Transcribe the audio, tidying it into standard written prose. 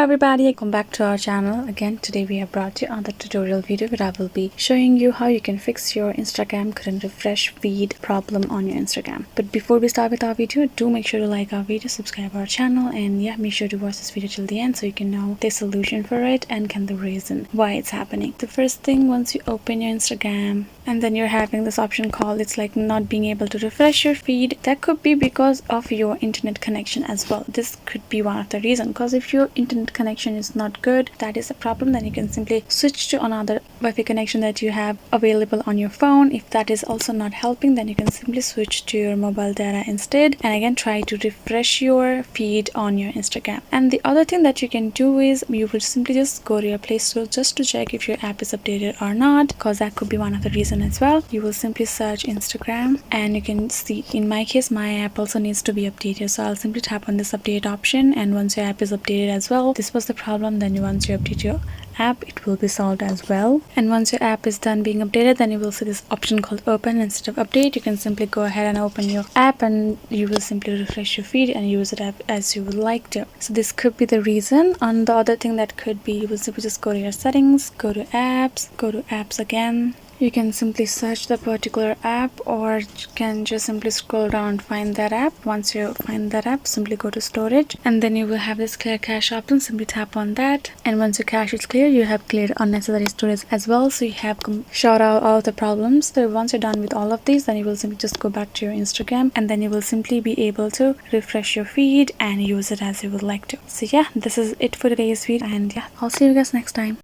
everybody, welcome back to our channel. Again, today we have brought you another tutorial video where I will be showing you how you can fix your Instagram couldn't refresh feed problem on your Instagram. But before we start with our video, do make sure to like our video, subscribe our channel, and yeah, make sure to watch this video till the end so you can know the solution for it and can the reason why it's happening. The first thing, once you open your Instagram and then you're having this option called it's like not being able to refresh your feed, that could be because of your internet connection as well. This could be one of the reasons, because if your internet connection is not good, that is a problem. Then you can simply switch to another Wi-Fi connection that you have available on your phone. If that is also not helping, then you can simply switch to your mobile data instead, and again try to refresh your feed on your Instagram. And the other thing that you can do is you will simply just go to your Play Store just to check if your app is updated or not, because that could be one of the reasons as well. You will simply search Instagram and you can see, in my case, my app also needs to be updated, so I'll simply tap on this update option, and once your app is updated as well, this was the problem, then once you update your app, it will be solved as well. And once your app is done being updated, then you will see this option called open instead of update. You can simply go ahead and open your app and you will simply refresh your feed and use it as you would like to. So this could be the reason. And the other thing that could be, you will simply just go to your settings, go to apps again. You can simply search the particular app, or you can just simply scroll down and find that app. Once you find that app, simply go to storage, and then you will have this clear cache option. Simply tap on that, and once your cache is clear, you have cleared unnecessary storage as well, so you have shut out all of the problems. So once you're done with all of these, then you will simply just go back to your Instagram, and then you will simply be able to refresh your feed and use it as you would like to. So yeah, this is it for today's video, and yeah, I'll see you guys next time.